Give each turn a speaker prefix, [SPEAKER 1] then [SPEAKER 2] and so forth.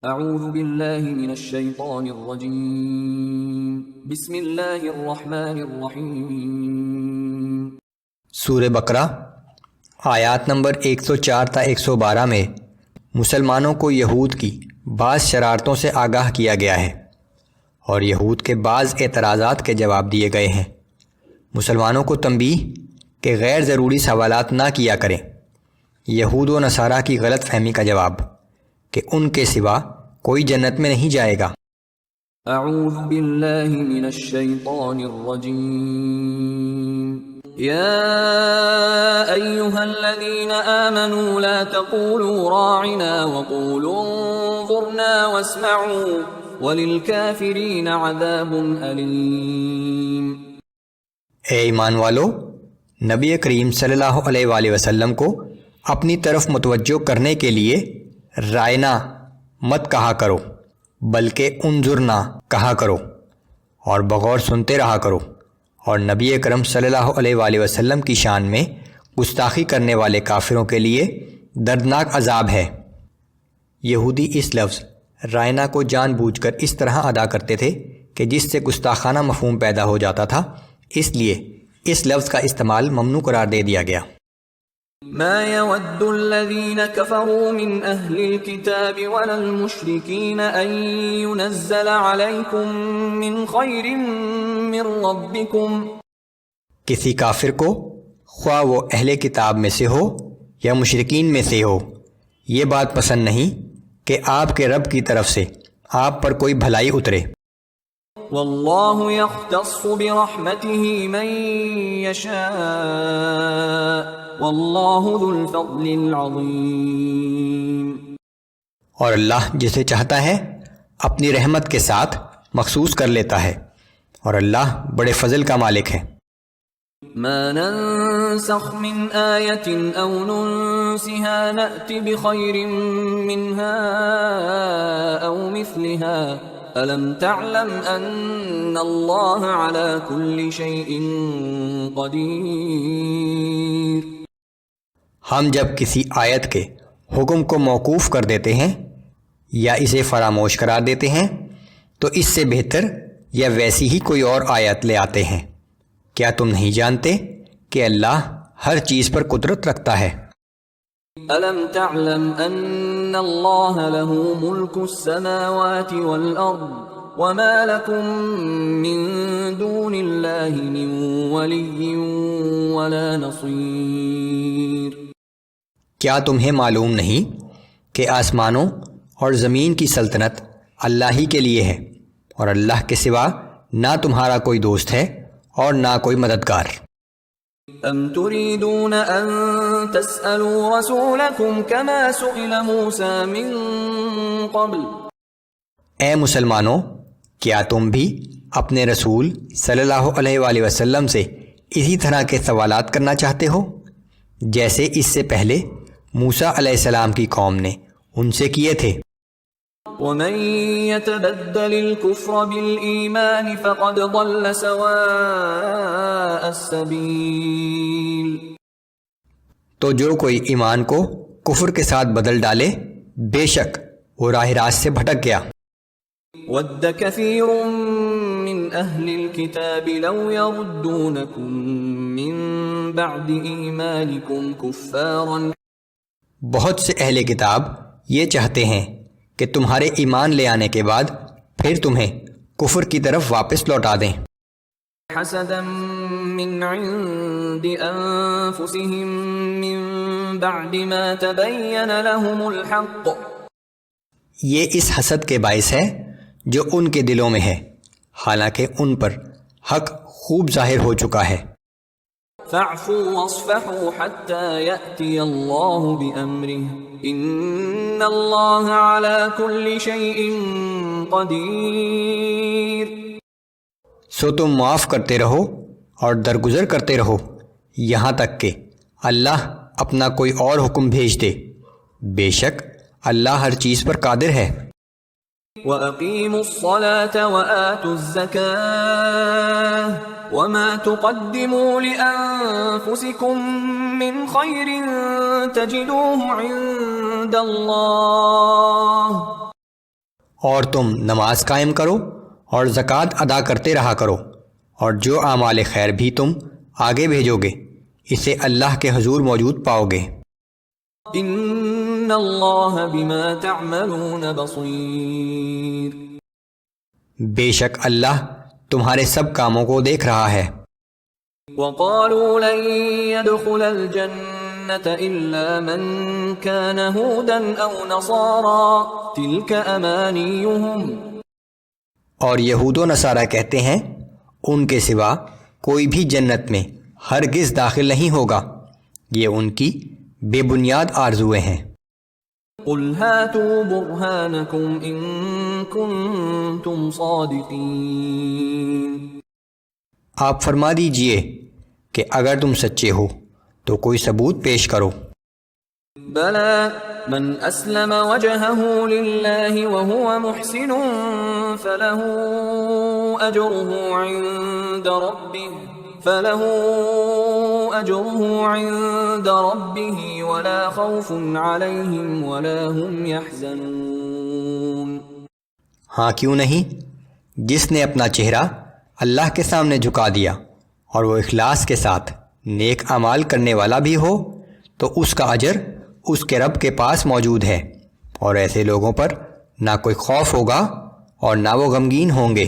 [SPEAKER 1] اعوذ باللہ من الشیطان الرجیم بسم اللہ الرحمن الرحیم۔
[SPEAKER 2] سورہ بقرہ آیات نمبر 104 تا 112 میں مسلمانوں کو یہود کی بعض شرارتوں سے آگاہ کیا گیا ہے اور یہود کے بعض اعتراضات کے جواب دیے گئے ہیں۔ مسلمانوں کو تنبیہ کہ غیر ضروری سوالات نہ کیا کریں۔ یہود و نصارہ کی غلط فہمی کا جواب کہ ان کے سوا کوئی جنت میں نہیں جائے گا۔
[SPEAKER 1] اعوذ باللہ من الشیطان الرجیم۔ یا ایہا الذین آمنوا لا تقولوا راعنا وقولوا انظرنا واسمعوا وللکافرین عذاب علیم۔
[SPEAKER 2] اے ایمان والو، نبی کریم صلی اللہ علیہ وآلہ وسلم کو اپنی طرف متوجہ کرنے کے لیے رائنا مت کہا کرو بلکہ انظرنا کہا کرو اور بغور سنتے رہا کرو، اور نبی اکرم صلی اللہ علیہ وآلہ وسلم کی شان میں گستاخی کرنے والے کافروں کے لیے دردناک عذاب ہے۔ یہودی اس لفظ رائنا کو جان بوجھ کر اس طرح ادا کرتے تھے کہ جس سے گستاخانہ مفہوم پیدا ہو جاتا تھا، اس لیے اس لفظ کا استعمال ممنوع قرار دے دیا گیا۔
[SPEAKER 1] ما يود الذين كفروا من أهل الكتاب ولا المشركين أن ينزل عليكم من خير من ربكم۔
[SPEAKER 2] کسی کافر کو خواہ وہ اہل کتاب میں سے ہو یا مشرکین میں سے ہو، یہ بات پسند نہیں کہ آپ کے رب کی طرف سے آپ پر کوئی بھلائی اترے۔
[SPEAKER 1] واللہ یختص برحمته من یشاء واللہ ذو الفضل العظیم۔
[SPEAKER 2] اور اللہ جسے چاہتا ہے اپنی رحمت کے ساتھ مخصوص کر لیتا ہے، اور اللہ بڑے فضل کا مالک ہے۔
[SPEAKER 1] ما ننسخ من آیت او ننسها نأت بخیر منها او مثلها أَلَمْ تَعْلَمْ أَنَّ اللَّهَ عَلَى كُلِّ شَيْءٍ قَدِيرٌ۔
[SPEAKER 2] ہم جب کسی آیت کے حکم کو موقوف کر دیتے ہیں یا اسے فراموش قرار دیتے ہیں تو اس سے بہتر یا ویسی ہی کوئی اور آیت لے آتے ہیں۔ کیا تم نہیں جانتے کہ اللہ ہر چیز پر قدرت رکھتا ہے؟
[SPEAKER 1] أَلَمْ تَعْلَمْ أَنَّ اللَّهَ لَهُ مُلْكُ السَّمَاوَاتِ وَالْأَرْضِ وَمَا لَكُم مِّن دُونِ اللَّهِ مِن وَلِيٍّ وَلَا نَصِيرٍ۔
[SPEAKER 2] کیا تمہیں معلوم نہیں کہ آسمانوں اور زمین کی سلطنت اللہ ہی کے لیے ہے، اور اللہ کے سوا نہ تمہارا کوئی دوست ہے اور نہ کوئی مددگار۔
[SPEAKER 1] ام تريدون ان تسألوا رسولكم كما سئل موسى من قبل۔
[SPEAKER 2] اے مسلمانوں، کیا تم بھی اپنے رسول صلی اللہ علیہ وآلہ وسلم سے اسی طرح کے سوالات کرنا چاہتے ہو جیسے اس سے پہلے موسیٰ علیہ السلام کی قوم نے ان سے کیے تھے؟
[SPEAKER 1] ومن يتبدل الكفر بالإيمان فقد ضل سواء السبيل۔
[SPEAKER 2] تو جو کوئی ایمان کو کفر کے ساتھ بدل ڈالے بے شک وہ راہ راست سے بھٹک گیا۔
[SPEAKER 1] ود كثير من أهل الكتاب لو يردونكم من بعد إيمانكم كفارا۔
[SPEAKER 2] بہت سے اہل کتاب یہ چاہتے ہیں کہ تمہارے ایمان لے آنے کے بعد پھر تمہیں کفر کی طرف واپس لوٹا دیں۔
[SPEAKER 1] حسدا من عند انفسهم من بعد ما تبين لهم الحق۔
[SPEAKER 2] یہ اس حسد کے باعث ہے جو ان کے دلوں میں ہے، حالانکہ ان پر حق خوب ظاہر ہو چکا ہے۔
[SPEAKER 1] فاعفوا واصفحوا حتى يأتي الله بأمره ان اللہ علی کل شیء قدیر۔
[SPEAKER 2] سو تم معاف کرتے رہو اور درگزر کرتے رہو یہاں تک کہ اللہ اپنا کوئی اور حکم بھیج دے، بے شک اللہ ہر چیز پر قادر ہے۔
[SPEAKER 1] وَأَقِيمُوا الصَّلَاةَ وَآتُوا الزَّكَاةَ وَمَا تُقَدِّمُوا لِأَنفُسِكُم مِّن خَيْرٍ تَجِدُوهُ عِندَ اللَّهِ
[SPEAKER 2] اور تم نماز قائم کرو اور زکوٰۃ ادا کرتے رہا کرو، اور جو اعمال خیر بھی تم آگے بھیجو گے اسے اللہ کے حضور موجود پاؤ گے۔
[SPEAKER 1] ان اللہ بما تعملون بصیر،
[SPEAKER 2] بے شک اللہ تمہارے سب کاموں کو دیکھ رہا ہے۔
[SPEAKER 1] وقالوا لن يدخل الجنة إلا من كان هودا أو نصارى تلك أمانيهم،
[SPEAKER 2] اور یہود و نصارہ کہتے ہیں ان کے سوا کوئی بھی جنت میں ہرگز داخل نہیں ہوگا، یہ ان کی بے بنیاد آرزویں ہیں۔
[SPEAKER 1] قل هاتوا برهانكم إن كنتم صادقين،
[SPEAKER 2] آپ فرما دیجئے کہ اگر تم سچے ہو تو کوئی ثبوت پیش کرو۔
[SPEAKER 1] بلى من أسلم وجهه لله وهو محسن فله أجره عند ربه ولا خوف عليهم ولا هم يحزنون۔
[SPEAKER 2] ہاں کیوں نہیں، جس نے اپنا چہرہ اللہ کے سامنے جھکا دیا اور وہ اخلاص کے ساتھ نیک اعمال کرنے والا بھی ہو تو اس کا اجر اس کے رب کے پاس موجود ہے، اور ایسے لوگوں پر نہ کوئی خوف ہوگا اور نہ وہ غمگین ہوں گے۔